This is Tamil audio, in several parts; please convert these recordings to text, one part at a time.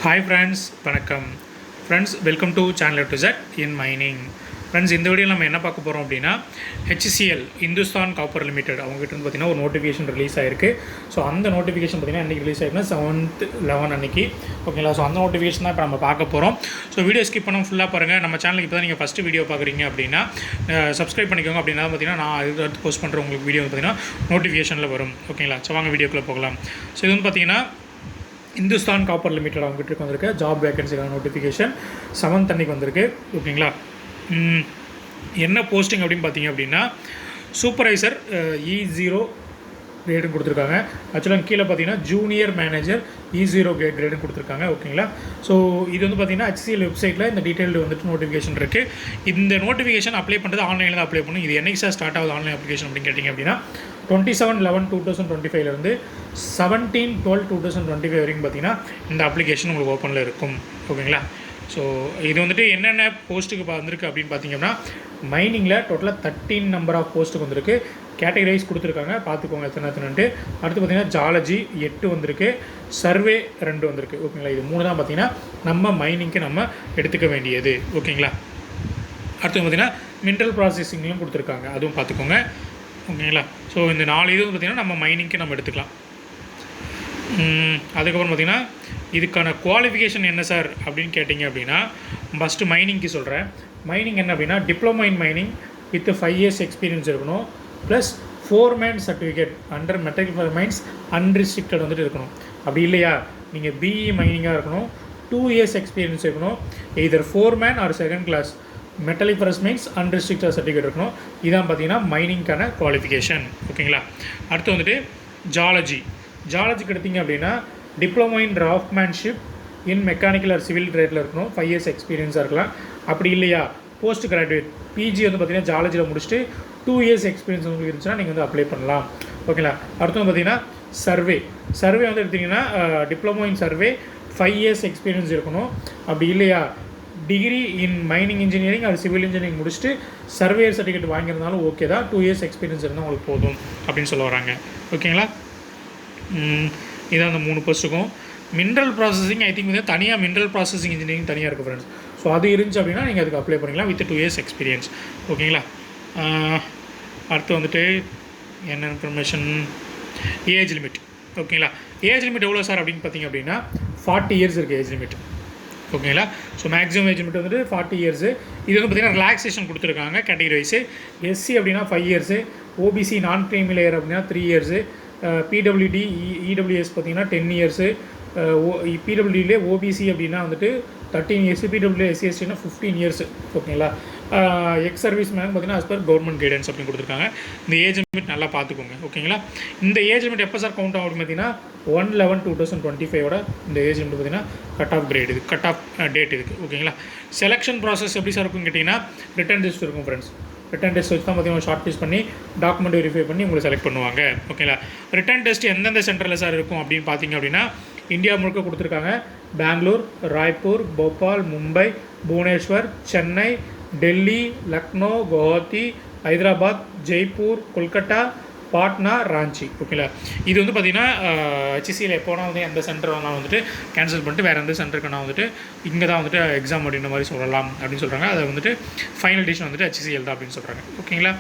Hi friends, வணக்கம் friends, welcome to channel to Z in mining. Friends, இந்த வீடியோவில் நம்ம என்ன பார்க்க போகிறோம் அப்படின்னா HCL இந்துஸ்தான் காப்பர் லிமிடெட் அவங்ககிட்ட வந்து பார்த்திங்கன்னா ஒரு நோட்டிஃபிகேஷன் ரிலீஸ் ஆயிருக்கு. ஸோ அந்த நோட்டிஃபிகேஷன் பார்த்திங்கன்னா அன்றைக்கி ரிலீஸ் ஆயிருக்குன்னா 7/11 அன்றைக்கி ஓகேங்களா. ஸோ அந்த நோட்டிஃபிகேஷன் தான் இப்போ நம்ம பார்க்க போகிறோம். ஸோ வீடியோ ஸ்கிப் பண்ணாமல் ஃபுல்லாக பாருங்கள். நம்ம சேனலுக்கு இப்போ தான் நீங்கள் ஃபஸ்ட்டு வீடியோ பார்க்குறீங்க அப்படின்னா சப்ஸ்கிரைப் பண்ணிக்கோங்க. அப்படின்னா பார்த்திங்கன்னா நான் அடுத்து போஸ்ட் பண்ணுற உங்களுக்கு வீடியோ பார்த்திங்கன்னா நோட்டிஃபிகேஷனில் வரும் ஓகேங்களா. ஸோ வாங்க வீடியோக்குள்ளே போகலாம். ஸோ இது வந்து பார்த்திங்கன்னா இந்துஸ்தான் காப்பர் லிமிடெட் அவங்ககிட்ட வந்திருக்கு ஜாப் வேகன்சிக்கான நோட்டிஃபிகேஷன் 7th அன்னைக்கு வந்திருக்கு ஓகேங்களா. என்ன போஸ்டிங் அப்படின்னு பார்த்தீங்க அப்படின்னா சூப்பர்வைசர் E0 கிரேடும் கொடுத்துருக்காங்க. ஆக்சுவலாக கீழே பார்த்தீங்கன்னா ஜூனியர் மேனேஜர் E0 கிரேடும் கொடுத்துருக்காங்க ஓகேங்களா. ஸோ இது வந்து பார்த்தீங்கன்னா HCL வெப்சைட்டில் இந்த டீட்டெயில் வந்துட்டு நோட்டிஃபிகேஷன் இருக்குது. இந்த நோட்டிஃபிகேஷன் அப்ளை பண்ணுறது ஆன்லைனில் தான் அப்ளை பண்ணணும். இது என்னைக்கு சார் ஸ்டார்ட் ஆகுது ஆன்லைன் அப்ளிகேஷன் அப்படின்னு கேட்டிங்க அப்படின்னா 27/11/2025 17/12/2025 வரைக்கும் பார்த்தீங்கன்னா இந்த அப்ளிகேஷன் உங்களுக்கு ஓப்பனில் இருக்கும் ஓகேங்களா. ஸோ இது வந்துட்டு என்னென்ன போஸ்ட்டுக்கு வந்திருக்கு அப்படின்னு பார்த்தீங்கன்னா மைனிங்கில் டோட்டலாக 13 நம்பர் ஆஃப் போஸ்ட்டுக்கு வந்திருக்கு. கேட்டகரைஸ் கொடுத்துருக்காங்க, பார்த்துக்கோங்க எத்தனைன்ட்டு. அடுத்து பார்த்திங்கன்னா ஜாலஜி 8 வந்திருக்கு, சர்வே 2 வந்திருக்கு ஓகேங்களா. இது 3 தான் பார்த்திங்கன்னா நம்ம மைனிங்க்கு நம்ம எடுத்துக்க வேண்டியது ஓகேங்களா. அடுத்து பார்த்திங்கன்னா மினரல் ப்ராசஸிங்லையும் கொடுத்துருக்காங்க, அதுவும் பார்த்துக்கோங்க ஓகேங்களா. ஸோ இந்த 4 இது வந்து பார்த்திங்கன்னா நம்ம மைனிங்க்கு நம்ம எடுத்துக்கலாம். அதுக்கப்புறம் பார்த்திங்கன்னா இதுக்கான குவாலிஃபிகேஷன் என்ன சார் அப்படின்னு கேட்டிங்க அப்படின்னா ஃபஸ்ட்டு மைனிங்க்கு சொல்கிறேன். மைனிங் என்ன அப்படின்னா diploma in mining with 5 years experience இருக்கணும், plus 4-man certificate under metal mines unrestricted வந்துட்டு இருக்கணும். அப்படி இல்லையா நீங்கள் பிஇ மைனிங்காக இருக்கணும், 2 years எக்ஸ்பீரியன்ஸ் இருக்கணும், either 4-man or 2nd class metalliferous mines unrestricted certificate இருக்கணும். இதான் பார்த்தீங்கன்னா மைனிங்கான குவாலிஃபிகேஷன் ஓகேங்களா. அடுத்து வந்துட்டு ஜாலஜிக்கு எடுத்திங்க அப்படின்னா diploma in draftsmanship in mechanical or civil ட்ரேடில் இருக்கணும், 5 years எக்ஸ்பீரியன்ஸாக இருக்கலாம். அப்படி இல்லையா போஸ்ட் கிராஜுவேட் பிஜி வந்து பார்த்திங்கன்னா ஜாலஜியில் முடிச்சுட்டு 2 years எக்ஸ்பீரியன்ஸ் உங்களுக்கு இருந்துச்சுன்னா நீங்கள் வந்து அப்ளை பண்ணலாம் ஓகேங்களா. அடுத்து பார்த்திங்கன்னா சர்வே வந்து எடுத்திங்கன்னா diploma in survey 5 years experience இருக்கணும். அப்படி இல்லையா டிகிரி இன் மைனிங் இன்ஜினியரிங் அது சிவில் இன்ஜினியரிங் முடிச்சுட்டு சர்வேயர் சர்டிஃபிகேட் வாங்கியிருந்தாலும் ஓகே தான், 2 years எக்ஸ்பீரியன்ஸ் இருந்தால் உங்களுக்கு போதும் அப்படின்னு சொல்ல வராங்க ஓகேங்களா. இதான் அந்த 3 போஸ்ட்டுக்கும். மினரல் ப்ராசஸிங் ஐ திங்க் வந்து தனியாக மினரல் ப்ராசஸிங் இன்ஜினியரிங் தனியாக இருக்குது ஃப்ரெண்ட்ஸ். ஸோ அது இருந்துச்சு அப்படின்னா நீங்கள் அதுக்கு அப்ளை பண்ணிக்கலாம் வித் 2 years எக்ஸ்பீரியன்ஸ் ஓகேங்களா. அடுத்து வந்துட்டு என்ன இன்ஃபர்மேஷன், ஏஜ் லிமிட் ஓகேங்களா. ஏஜ் லிமிட் எவ்வளோ சார் அப்படின்னு பார்த்தீங்க அப்படின்னா 40 years இருக்குது ஏஜ் லிமிட் ஓகேங்களா. ஸோ மேக்ஸிமம் ஏஜ் லிமிட் வந்துட்டு 40 years. இது வந்து பார்த்திங்கன்னா ரிலாக்ஸேஷன் கொடுத்துருக்காங்க கேட்டகரி வைஸு. எஸ்சி அப்படின்னா 5 years, ஓபிசி நான் க்ரீமி லேயர் அப்படின்னா 3 years, பிடபிள்யூடி இடபிள்யூஎஸ் பார்த்திங்கன்னா 10 years, பிடபிள்யூடியிலே ஓபிசி அப்படின்னா வந்துட்டு 13 years, பிடபிள்யூ எஸ்சிஎஸ்டினா 15 years ஓகேங்களா. எக்ஸ் சர்வீஸ் மேன் பார்த்திங்கன்னா as per கவர்மெண்ட் கைடன்ஸ் அப்படின்னு கொடுத்துருக்காங்க. இந்த ஏஜ் லிமிட் நல்லா பார்த்துக்கோங்க ஓகேங்களா. இந்த ஏஜ் லிமிட் எப்போ சார் கவுண்ட் ஆகும் அப்படின்னு பார்த்தீங்கன்னா 1/11/2025 இந்த ஏஜ் லிமிட் பார்த்திங்கன்னா கட் ஆஃப் கிரேட் இது கட் ஆஃப் டேட் இதுக்கு ஓகேங்களா. செலெக்ஷன் ப்ராசஸ் எப்படி சார் இருக்குன்னு கேட்டிங்கன்னா ரிட்டன் டெஸ்ட் இருக்கும் ஃப்ரெண்ட்ஸ். ரிட்டன் டெஸ்ட் வச்சு தான் பார்த்திங்கன்னா ஷார்ட் லிஸ்ட் பண்ணி டாக்குமெண்ட் வெரிஃபை பண்ணி உங்களை செலக்ட் பண்ணுவாங்க ஓகேங்களா. ரிட்டன் டெஸ்ட் எந்தெந்த சென்டரில் சார் இருக்கும் அப்படின்னு பார்த்தீங்க அப்படின்னா இந்தியா முழுக்க கொடுத்துருக்காங்க. பெங்களூர், ராய்ப்பூர், போபால், மும்பை, புவனேஸ்வர், சென்னை, டெல்லி, லக்னோ, குவஹாத்தி, ஹைதராபாத், ஜெய்ப்பூர், கொல்கட்டா, பாட்னா, ராஞ்சி ஓகேங்களா. இது வந்து பார்த்திங்கன்னா HCL எப்போனா வந்து எந்த சென்டர் வேணாலும் வந்துட்டு கேன்சல் பண்ணிட்டு வேறு எந்த சென்டருக்கு நான் வந்துட்டு இங்கே தான் வந்துட்டு எக்ஸாம் அப்படின்ற மாதிரி சொல்லலாம் அப்படின்னு சொல்கிறாங்க. அதை வந்துட்டு ஃபைனல் டிசிஷன் வந்துட்டு HCL தான் அப்படின்னு சொல்கிறாங்க ஓகேங்களா.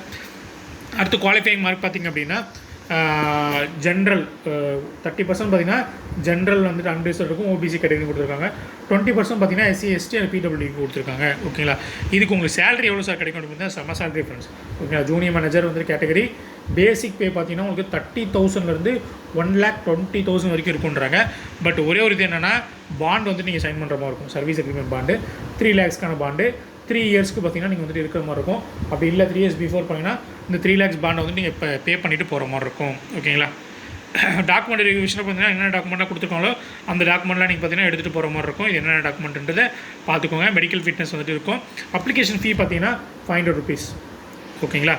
அடுத்து குவாலிஃபைங் மார்க் பார்த்திங்க அப்படின்னா ஜென்ரல் 30% பார்த்திங்கன்னா ஜென்ரல் வந்துட்டு அன்ரிசர்வ் இருக்கும், ஓபிசி கேட்டகரி கொடுத்துருக்காங்க. 20% பார்த்திங்கன்னா SC ST அண்ட் PWD கொடுத்துருக்காங்க ஓகேங்களா. இதுக்கு உங்களுக்கு சேலரி எவ்வளோ சார் கிடைக்கும் அப்படின்னு பார்த்தீங்கன்னா செம்ம சேலரி ஃப்ரெண்ட்ஸ் ஓகேங்களா. ஜூனியர் மேனேஜர் வந்துட்டு கேட்டகரி பேசிக் பே பார்த்திங்கன்னா உங்களுக்கு 30,000லேருந்து 1,20,000 வரைக்கும் இருக்குன்றாங்க. பட் ஒரே ஒரு இது என்னென்னா பாண்ட் வந்துட்டு நீங்கள் சைன் பண்ணுற மாதிரி இருக்கும், service agreement bond 3 lakhs bond 3 yearsக்கு பார்த்திங்கன்னா நீங்கள் வந்துட்டு இருக்கிற மாதிரி இருக்கும். அப்படி இல்லை 3 years பிஃபோர் பண்ணிங்கன்னா இந்த 3 lakhs பாண்டை வந்து நீங்கள் இப்போ பே பண்ணிவிட்டு போகிற மாதிரி இருக்கும் ஓகேங்களா. டாக்குமெண்ட் வெரிஃபிகேஷன் பார்த்தீங்கன்னா என்னென்ன டாக்குமெண்ட்டாக கொடுத்துருக்காங்களோ அந்த டாக்குமெண்ட்லாம் நீங்கள் பார்த்தீங்கன்னா எடுத்துகிட்டு போகிற மாதிரி இருக்கும். இது என்னென்ன டாக்குமெண்ட்டுன்றதை பார்த்துக்கோங்க. மெடிக்கல் ஃபிட்னஸ் வந்துட்டு இருக்கும். அப்ளிகேஷன் ஃபீ பார்த்தீங்கன்னா 500 rupees ஓகேங்களா.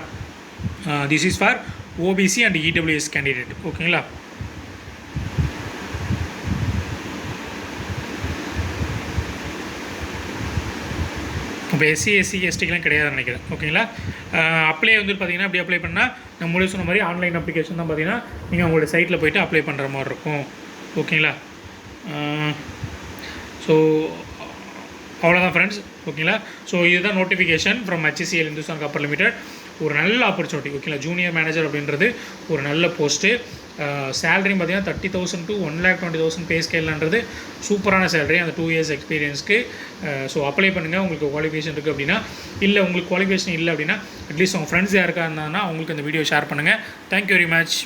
This is for OBC and EWS candidate ஓகேங்களா. இப்போ SC SC STக்கெலாம் கிடையாதுன்னு நினைக்கிறேன் ஓகேங்களா. அப்ளை வந்து பார்த்திங்கன்னா அப்படி அப்ளை பண்ணால் நான் முன்னாடி சொன்ன மாதிரி ஆன்லைன் அப்ளிகேஷன் தான் பார்த்திங்கன்னா நீங்கள் உங்களோட சைட்டில் போய்ட்டு அப்ளை பண்ணுற மாதிரி இருக்கும் ஓகேங்களா. ஸோ அவ்வளோதான் ஃப்ரெண்ட்ஸ், ஓகேங்களா. ஸோ இதுதான் notification from HCL Hindustan copper limited. ஒரு நல்ல ஆப்பர்ச்சுனிட்டி, ஓகேங்களா. ஜூனியர் மேனேஜர் அப்படின்றது ஒரு நல்ல போஸ்ட்டு. சேலரியும் பார்த்தீங்கன்னா 30,000 to 1,20,000 பே ஸ்கேல்ன்றது சூப்பரான சேலரி அந்த 2 years எக்ஸ்பீரியன்ஸ்க்கு. ஸோ அப்ளை பண்ணுங்கள் உங்களுக்கு குவாலிஃபிகேஷன் இருக்குது அப்படின்னா. இல்லை உங்களுக்கு குவாலிஃபிகேஷன் இல்லை அப்படின்னா அட்லீஸ்ட் உங்கள் ஃப்ரெண்ட்ஸ் யாருக்கா இருந்தாங்கன்னா அவங்களுக்கு அந்த வீடியோ ஷேர் பண்ணுங்கள். Thank you very much.